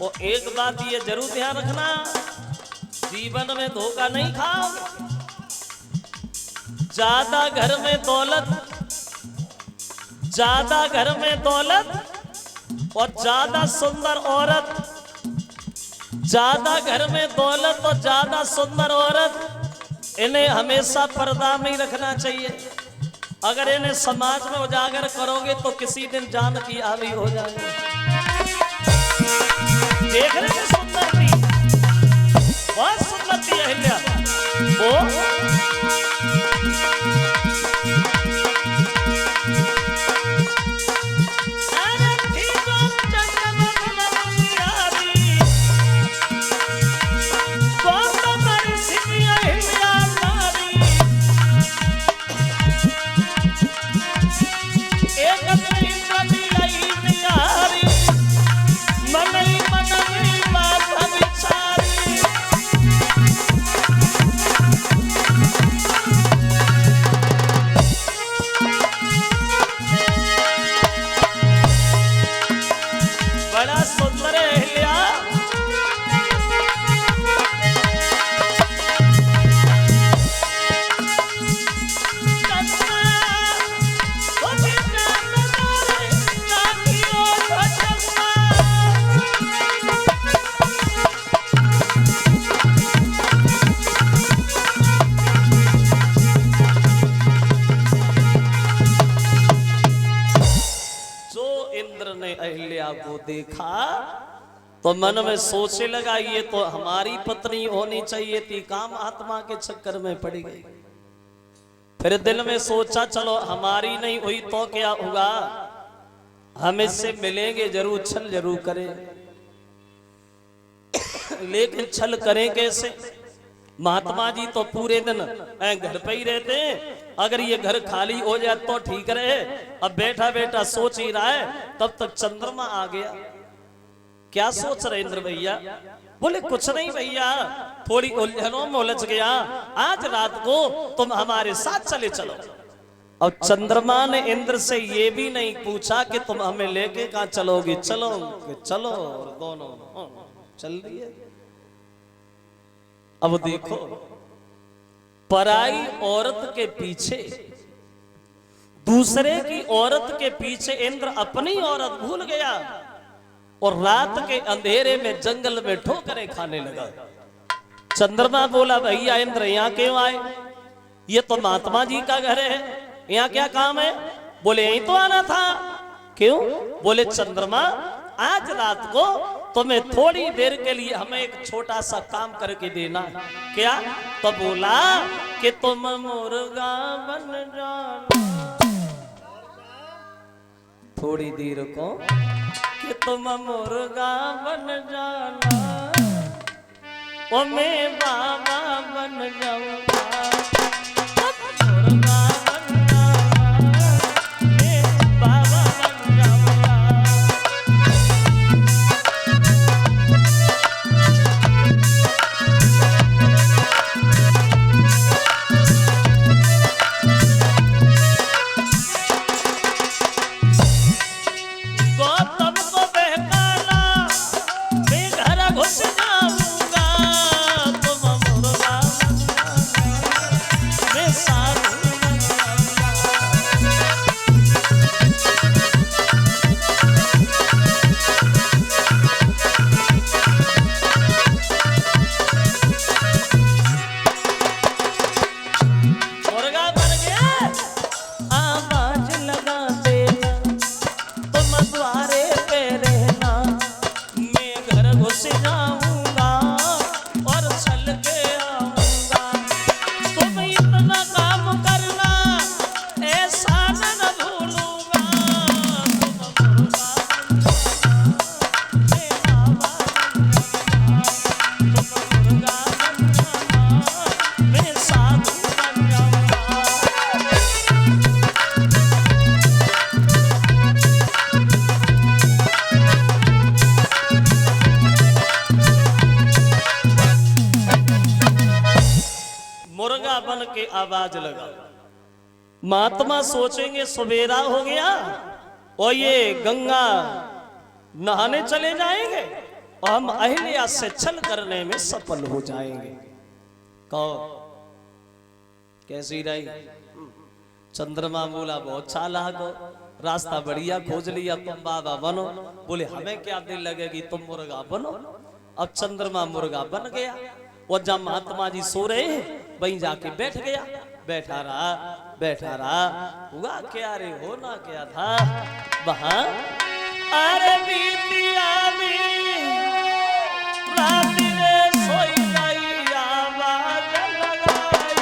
और एक बात ये जरूर ध्यान रखना, जीवन में धोखा नहीं खाओ। ज्यादा घर में दौलत, ज्यादा घर में दौलत और ज्यादा सुंदर औरत, ज्यादा घर में दौलत और ज्यादा सुंदर औरत, इन्हें हमेशा पर्दा में ही रखना चाहिए। अगर इन्हें समाज में उजागर करोगे तो किसी दिन जान की आली हो जाएगी। देख रहे हैं सुंदर थी, बहुत सुंदर थी अहिल्या। वो अहिल्या को देखा तो मन में सोचने लगा ये तो हमारी पत्नी होनी चाहिए थी, काम आत्मा के चक्कर में पड़ गई। फिर दिल में सोचा चलो हमारी नहीं हुई तो क्या होगा, हम इससे मिलेंगे जरूर, छल जरूर करें। लेकिन छल करें कैसे? महात्मा जी तो पूरे दिन घर पे ही रहते हैं, अगर ये घर खाली हो जाए तो ठीक रहे। अब बैठा बैठा सोच ही रहा है, तब तक चंद्रमा आ गया। क्या सोच रहे इंद्र भैया? बोले कुछ नहीं भैया, थोड़ी उलझनों में उलझ गया, आज रात को तुम हमारे साथ चले चलो। और चंद्रमा ने इंद्र से ये भी नहीं पूछा कि तुम हमें लेके कहां चलोगे, चलो चलो, और दोनों चल रही है। अब देखो, पराई औरत के पीछे, दूसरे की औरत के पीछे इंद्र अपनी औरत भूल गया और रात के अंधेरे में जंगल में ठोकरें खाने लगा। चंद्रमा बोला भैया इंद्र यहाँ क्यों आए? ये तो महात्मा जी का घर है, यहाँ क्या काम है? बोले यहीं तो आना था। क्यों? बोले चंद्रमा आज रात को तुम्हें थोड़ी देर के लिए हमें एक छोटा सा काम करके देना। क्या? तो बोला कि तुम मुर्गा बन जाना थोड़ी देर को, कि तुम मुर्गा बन जाना और मैं बाबा बन जाऊंगा। के आवाज लगा। महात्मा सोचेंगे सवेरा हो गया और ये गंगा नहाने चले जाएंगे हम अहिल्या से छल करने में सफल हो जाएंगे। कौन कैसी रही? चंद्रमा बोला बहुत चालाक हो, रास्ता बढ़िया खोज लिया, तुम बाबा बनो। बोले हमें क्या देर लगेगी, तुम मुर्गा बनो। अब चंद्रमा मुर्गा बन गया और जब महात्मा जी सो रहे वहीं जाके बैठ गया। बैठा रहा हुआ क्या रे, होना क्या था वहां? अरे बीतिया रात रे सोई गई आवाज लगाई।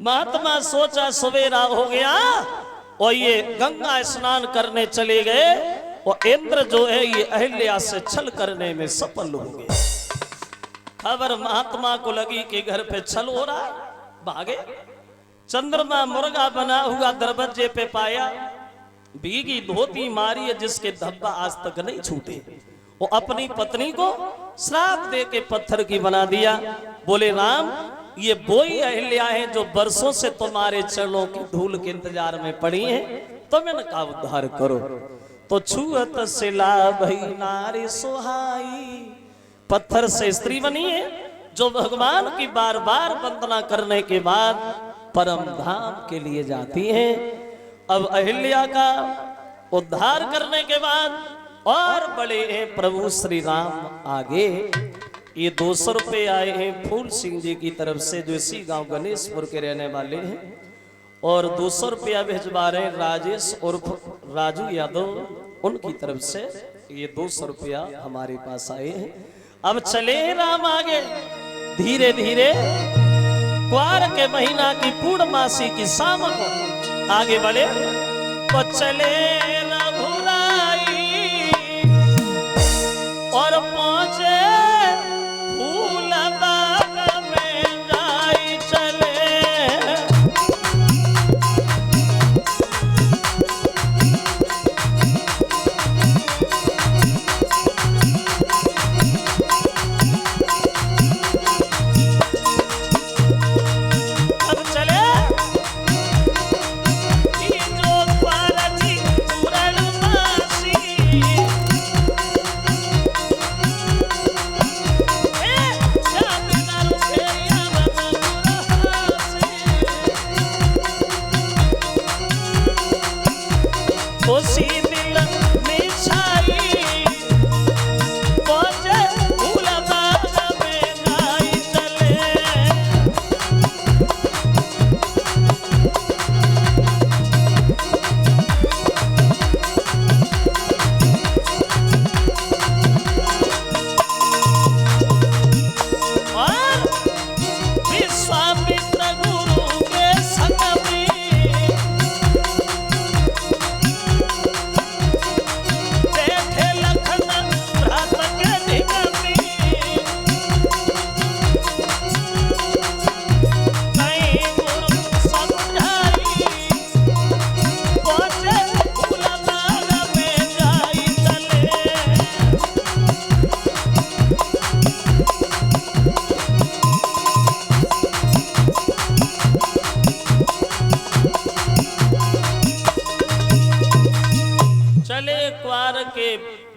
महात्मा सोचा सवेरा हो गया और ये गंगा स्नान करने चले गए और इंद्र जो है ये अहिल्या से छल करने में सफल हो गए। खबर महात्मा को लगी कि घर पे छल हो रहा है, भागे। चंद्रमा मुर्गा बना हुआ दरवाजे पे पाया, भीगी धोती मारी है जिसके धब्बा आज तक नहीं छूटे। वो अपनी पत्नी को श्राप दे के पत्थर की बना दिया। बोले राम ये वही अहिल्या है जो बरसों से तुम्हारे चरणों की धूल के इंतजार में पड़ी है, तुम इनका उद्धार करो। तो छुअत से भई नारी सुहाई, पत्थर से स्त्री बनी है जो भगवान की बार बार वंदना करने के बाद परम धाम के लिए जाती है। अब अहिल्या का उद्धार करने के बाद और बड़े हैं प्रभु श्री राम आगे। ये 200 रुपये आए हैं फूल सिंह जी की तरफ से जो इसी गांव गणेशपुर के रहने वाले हैं, और 200 रुपया भिजवा रहे राजेश उर्फ राजू यादव, उनकी तरफ से ये 200 रुपया हमारे पास आए हैं। अब चले राम आगे धीरे धीरे। क्वार के महीना की पूर्णमासी की शाम को आगे बढ़े तो चले रघुराई और पहुंचे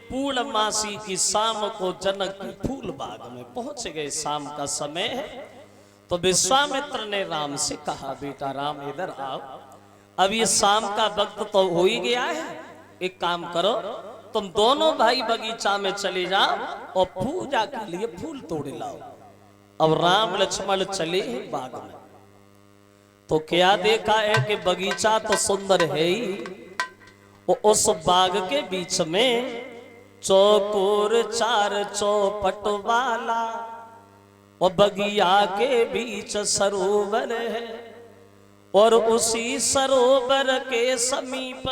पूर्णमासी की शाम को जनक की फूल बाग में पहुंच गए। शाम का समय है तो विश्वामित्र ने राम से कहा, बेटा राम इधर आओ, अब ये शाम का वक्त तो हो ही गया है, एक काम करो, तुम दोनों भाई बगीचा में चले जाओ और पूजा के लिए फूल तोड़ लाओ। अब राम लक्ष्मण चले बाग में, तो क्या देखा है कि बगीचा तो सुंदर है ही, उस बाग के बीच में चौकोर 4 चौपट वाला और बगिया के बीच सरोवर है, और उसी सरोवर के समीप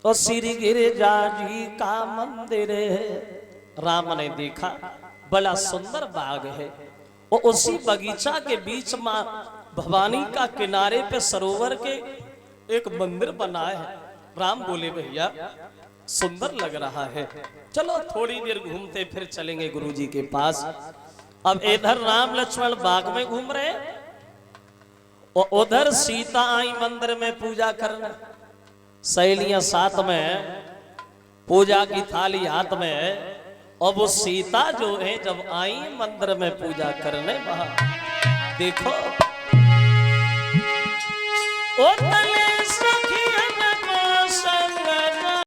तो श्री गिरिजा जी का मंदिर है। राम ने देखा बड़ा सुंदर बाग है, और उसी बगीचा के बीच मां भवानी का किनारे पे सरोवर के एक मंदिर बना है। राम बोले, भैया सुंदर लग रहा है, चलो थोड़ी देर घूमते फिर चलेंगे गुरुजी के पास। अब इधर राम लक्ष्मण बाग में घूम रहे और उधर सीता आई मंदिर में पूजा करने, सहेलियां साथ में, पूजा की थाली हाथ में। और वो सीता जो है जब आई मंदिर में पूजा करने, वहां देखो ओ